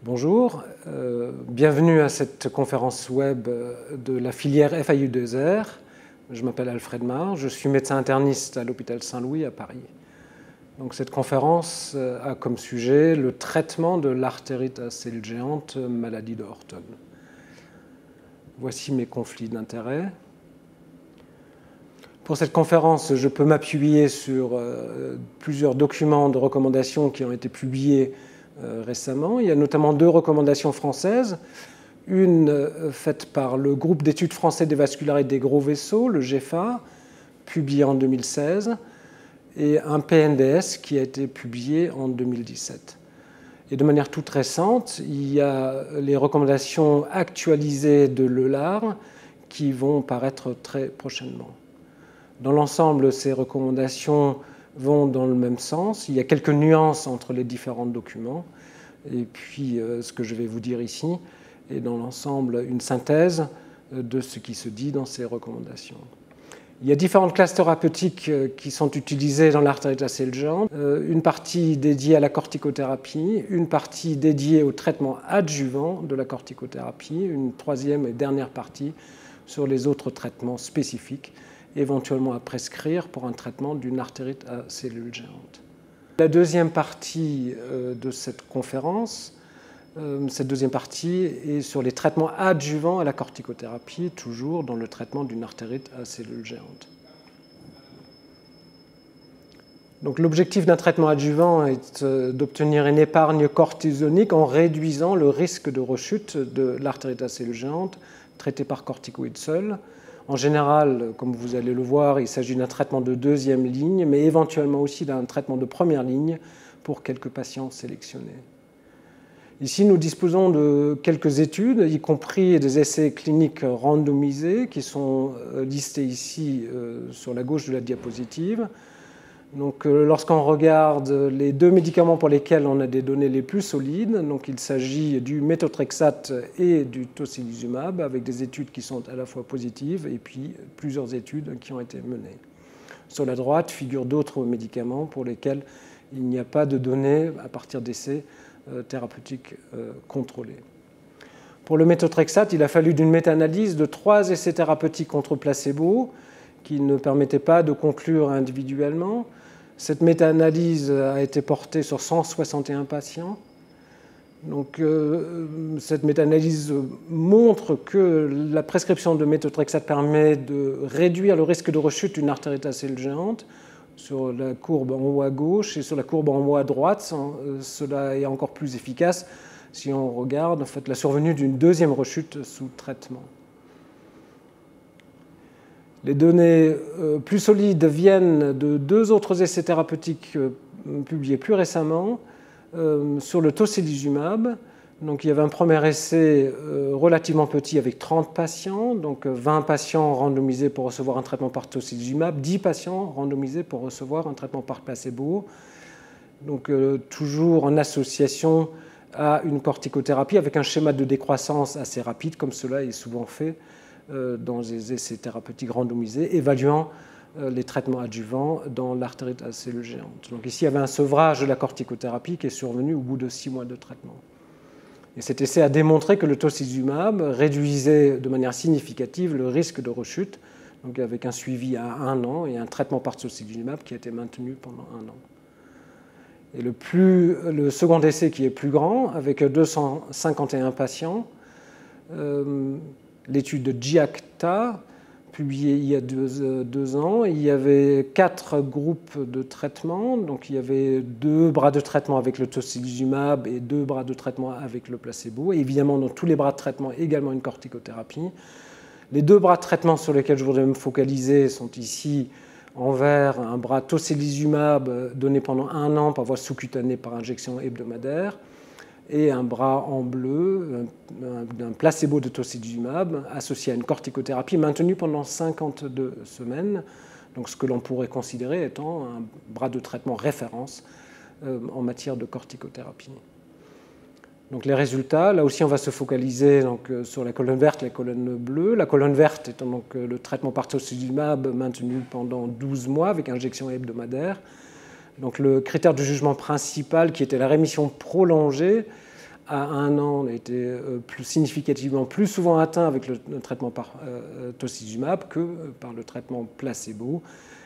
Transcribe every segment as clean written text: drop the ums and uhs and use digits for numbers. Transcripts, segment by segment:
Bonjour, bienvenue à cette conférence web de la filière FIU2R. Je m'appelle Alfred Marr, je suis médecin interniste à l'hôpital Saint-Louis à Paris. Donc, cette conférence a comme sujet le traitement de l'artérite à cellules géantes, maladie de Horton. Voici mes conflits d'intérêts. Pour cette conférence, je peux m'appuyer sur plusieurs documents de recommandations qui ont été publiés récemment. Il y a notamment deux recommandations françaises. Une faite par le groupe d'études français des vascularites des gros vaisseaux, le GEFA, publié en 2016, et un PNDS qui a été publié en 2017. Et de manière toute récente, il y a les recommandations actualisées de l'EULAR qui vont paraître très prochainement. Dans l'ensemble, ces recommandations vont dans le même sens. Il y a quelques nuances entre les différents documents. Et puis, ce que je vais vous dire ici est dans l'ensemble une synthèse de ce qui se dit dans ces recommandations. Il y a différentes classes thérapeutiques qui sont utilisées dans l'artérite à cellules géantes. Une partie dédiée à la corticothérapie, une partie dédiée au traitement adjuvant de la corticothérapie, une troisième et dernière partie sur les autres traitements spécifiques, éventuellement à prescrire pour un traitement d'une artérite à cellules géantes. La deuxième partie de cette conférence, cette deuxième partie est sur les traitements adjuvants à la corticothérapie, toujours dans le traitement d'une artérite à cellules géantes. Donc, l'objectif d'un traitement adjuvant est d'obtenir une épargne cortisonique en réduisant le risque de rechute de l'artérite à cellules géantes traitée par corticoïdes seuls. En général, comme vous allez le voir, il s'agit d'un traitement de deuxième ligne, mais éventuellement aussi d'un traitement de première ligne pour quelques patients sélectionnés. Ici, nous disposons de quelques études, y compris des essais cliniques randomisés, qui sont listés ici sur la gauche de la diapositive. Donc, lorsqu'on regarde les deux médicaments pour lesquels on a des données les plus solides, donc il s'agit du méthotrexate et du tocilizumab, avec des études qui sont à la fois positives et puis plusieurs études qui ont été menées. Sur la droite figurent d'autres médicaments pour lesquels il n'y a pas de données à partir d'essais thérapeutiques contrôlés. Pour le méthotrexate, il a fallu d'une méta-analyse de 3 essais thérapeutiques contre placebo qui ne permettaient pas de conclure individuellement. Cette méta-analyse a été portée sur 161 patients. Donc, cette méta-analyse montre que la prescription de méthotrexate permet de réduire le risque de rechute d'une artérite à cellules géantes. Sur la courbe en haut à gauche et sur la courbe en haut à droite, cela est encore plus efficace si on regarde en fait, la survenue d'une deuxième rechute sous traitement. Les données plus solides viennent de 2 autres essais thérapeutiques publiés plus récemment sur le tocilizumab. Donc, il y avait un premier essai relativement petit avec 30 patients, donc 20 patients randomisés pour recevoir un traitement par tocilizumab, 10 patients randomisés pour recevoir un traitement par placebo. Donc, toujours en association à une corticothérapie avec un schéma de décroissance assez rapide, comme cela est souvent fait dans des essais thérapeutiques randomisés, évaluant les traitements adjuvants dans l'artérite à cellules géantes. Donc, ici, il y avait un sevrage de la corticothérapie qui est survenu au bout de 6 mois de traitement. Et cet essai a démontré que le tocilizumab réduisait de manière significative le risque de rechute, donc avec un suivi à 1 an et un traitement par tocilizumab qui a été maintenu pendant 1 an. Et le second essai qui est plus grand, avec 251 patients, l'étude de GIACTA, publiée il y a 2 ans. Il y avait 4 groupes de traitement. Donc, il y avait 2 bras de traitement avec le tocilizumab et 2 bras de traitement avec le placebo. Et évidemment, dans tous les bras de traitement, également une corticothérapie. Les 2 bras de traitement sur lesquels je voudrais me focaliser sont ici en vert, un bras tocilizumab donné pendant 1 an par voie sous-cutanée par injection hebdomadaire, et un bras en bleu d'un placebo de tocilizumab associé à une corticothérapie maintenue pendant 52 semaines, donc ce que l'on pourrait considérer étant un bras de traitement référence en matière de corticothérapie. Donc les résultats, là aussi on va se focaliser donc, sur la colonne verte et la colonne bleue. La colonne verte étant donc le traitement par tocilizumab maintenu pendant 12 mois avec injection hebdomadaire. Donc le critère de jugement principal, qui était la rémission prolongée, à 1 an était significativement plus souvent atteint avec le traitement par tocilizumab que par le traitement placebo,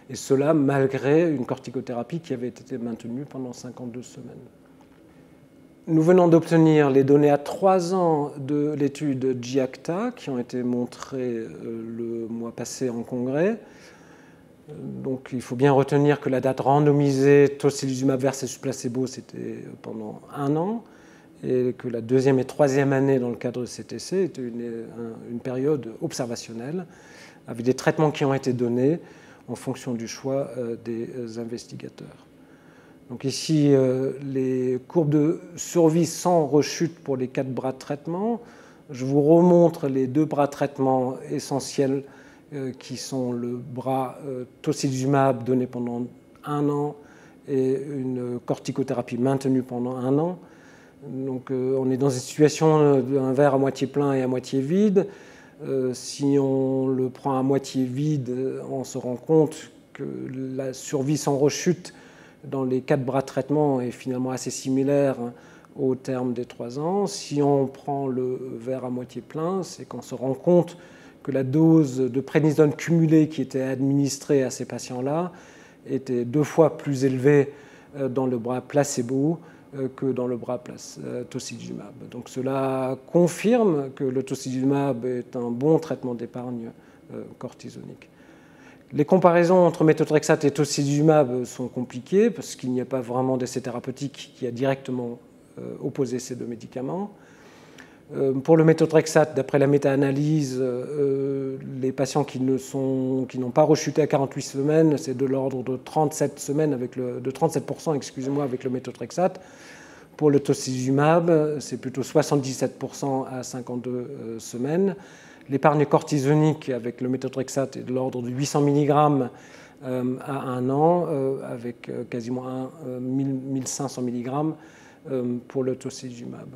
et cela malgré une corticothérapie qui avait été maintenue pendant 52 semaines. Nous venons d'obtenir les données à 3 ans de l'étude GIACTA qui ont été montrées le mois passé en congrès. Donc il faut bien retenir que la date randomisée tocilizumab versus placebo, c'était pendant 1 an, et que la 2e et 3e année dans le cadre de cet essai était une période observationnelle, avec des traitements qui ont été donnés en fonction du choix des investigateurs. Donc ici, les courbes de survie sans rechute pour les 4 bras de traitement. Je vous remontre les 2 bras de traitement essentiels qui sont le bras tocilizumab donné pendant 1 an et une corticothérapie maintenue pendant 1 an. Donc on est dans une situation d'un verre à moitié plein et à moitié vide. Si on le prend à moitié vide, on se rend compte que la survie sans rechute dans les 4 bras de traitement est finalement assez similaire au terme des 3 ans. Si on prend le verre à moitié plein, c'est qu'on se rend compte que la dose de prénisone cumulée qui était administrée à ces patients-là était 2 fois plus élevée dans le bras placebo que dans le bras tocilizumab. Donc cela confirme que le tocilizumab est un bon traitement d'épargne cortisonique. Les comparaisons entre méthotrexate et tocilizumab sont compliquées parce qu'il n'y a pas vraiment d'essai thérapeutique qui a directement opposé ces 2 médicaments. Pour le méthotrexate, d'après la méta-analyse, les patients qui n'ont pas rechuté à 48 semaines, c'est de l'ordre de 37% avec le méthotrexate. Pour le tocilizumab, c'est plutôt 77% à 52 semaines. L'épargne cortisonique avec le méthotrexate est de l'ordre de 800 mg à 1 an, avec quasiment 1500 mg pour le tocilizumab.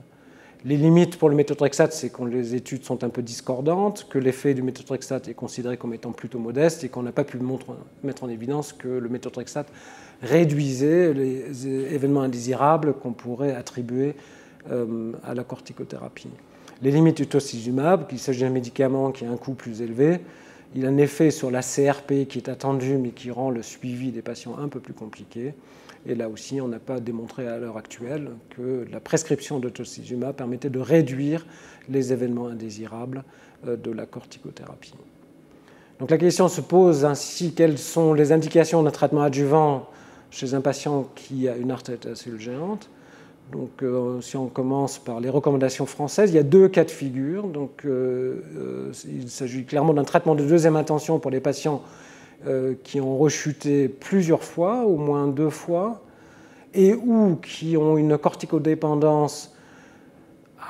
Les limites pour le méthotrexate, c'est que les études sont un peu discordantes, que l'effet du méthotrexate est considéré comme étant plutôt modeste et qu'on n'a pas pu mettre en évidence que le méthotrexate réduisait les événements indésirables qu'on pourrait attribuer à la corticothérapie. Les limites du tocilizumab, qu'il s'agit d'un médicament qui a un coût plus élevé, il a un effet sur la CRP qui est attendu mais qui rend le suivi des patients un peu plus compliqué. Et là aussi, on n'a pas démontré à l'heure actuelle que la prescription de tocilizumab permettait de réduire les événements indésirables de la corticothérapie. Donc la question se pose ainsi, quelles sont les indications d'un traitement adjuvant chez un patient qui a une artérite à cellules géantes? Donc, si on commence par les recommandations françaises, il y a 2 cas de figure. Donc, il s'agit clairement d'un traitement de 2e intention pour les patients qui ont rechuté plusieurs fois, au moins 2 fois, et ou qui ont une corticodépendance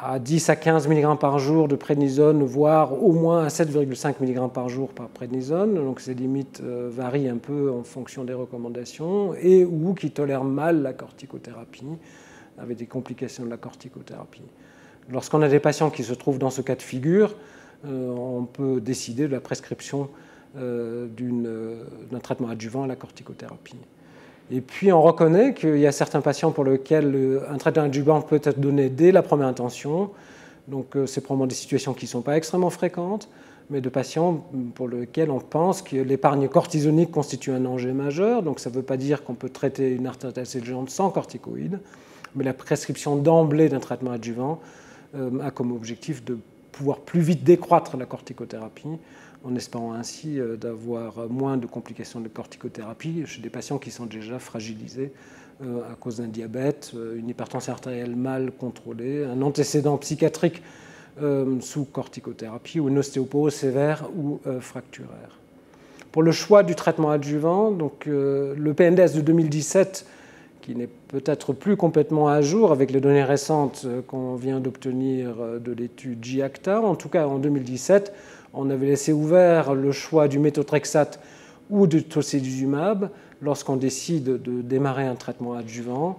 à 10 à 15 mg par jour de prénisone, voire au moins à 7,5 mg par jour par prénisone. Donc ces limites varient un peu en fonction des recommandations, et ou qui tolèrent mal la corticothérapie, avec des complications de la corticothérapie. Lorsqu'on a des patients qui se trouvent dans ce cas de figure, on peut décider de la prescription d'un traitement adjuvant à la corticothérapie. Et puis on reconnaît qu'il y a certains patients pour lesquels un traitement adjuvant peut être donné dès la première intention. Donc c'est probablement des situations qui ne sont pas extrêmement fréquentes, mais de patients pour lesquels on pense que l'épargne cortisonique constitue un enjeu majeur. Donc ça ne veut pas dire qu'on peut traiter une artérite à cellules géantes sans corticoïdes, mais la prescription d'emblée d'un traitement adjuvant a comme objectif de pouvoir plus vite décroître la corticothérapie, en espérant ainsi d'avoir moins de complications de corticothérapie chez des patients qui sont déjà fragilisés à cause d'un diabète, une hypertension artérielle mal contrôlée, un antécédent psychiatrique sous corticothérapie ou une ostéoporose sévère ou fracturaire. Pour le choix du traitement adjuvant, donc, le PNDS de 2017, qui n'est peut-être plus complètement à jour avec les données récentes qu'on vient d'obtenir de l'étude GIACTA, en tout cas en 2017, on avait laissé ouvert le choix du méthotrexate ou du tocilizumab lorsqu'on décide de démarrer un traitement adjuvant,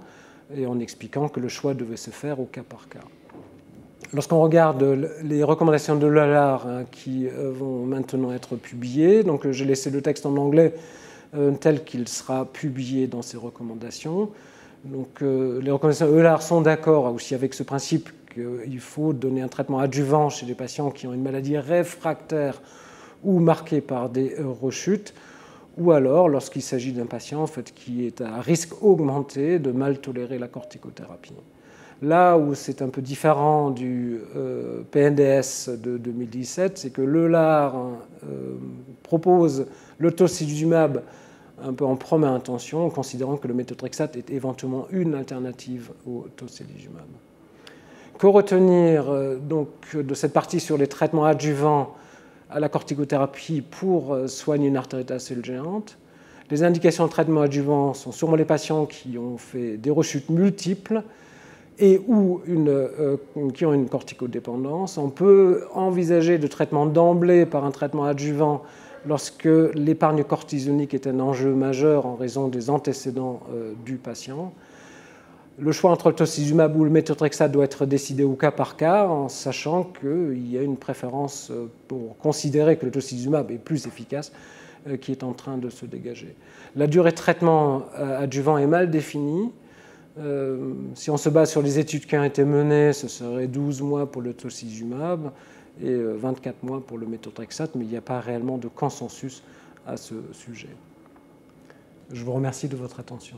et en expliquant que le choix devait se faire au cas par cas. Lorsqu'on regarde les recommandations de l'EULAR qui vont maintenant être publiées, donc j'ai laissé le texte en anglais tel qu'il sera publié dans ces recommandations. Donc, les recommandations EULAR sont d'accord aussi avec ce principe qu'il faut donner un traitement adjuvant chez des patients qui ont une maladie réfractaire ou marquée par des rechutes, ou alors lorsqu'il s'agit d'un patient en fait, qui est à risque augmenté de mal tolérer la corticothérapie. Là où c'est un peu différent du PNDS de 2017, c'est que l'EULAR propose le tocilizumab un peu en première intention, considérant que le méthotrexate est éventuellement une alternative au tocilizumab. Que retenir donc, de cette partie sur les traitements adjuvants à la corticothérapie pour soigner une artérite à cellule géante? Les indications de traitement adjuvant sont sûrement les patients qui ont fait des rechutes multiples et ou qui ont une corticodépendance. On peut envisager de traitement d'emblée par un traitement adjuvant lorsque l'épargne cortisonique est un enjeu majeur en raison des antécédents du patient. Le choix entre le tocilizumab ou le méthotrexate doit être décidé au cas par cas, en sachant qu'il y a une préférence pour considérer que le tocilizumab est plus efficace qui est en train de se dégager. La durée de traitement adjuvant est mal définie. Si on se base sur les études qui ont été menées, ce serait 12 mois pour le tocilizumab et 24 mois pour le méthotrexate, mais il n'y a pas réellement de consensus à ce sujet. Je vous remercie de votre attention.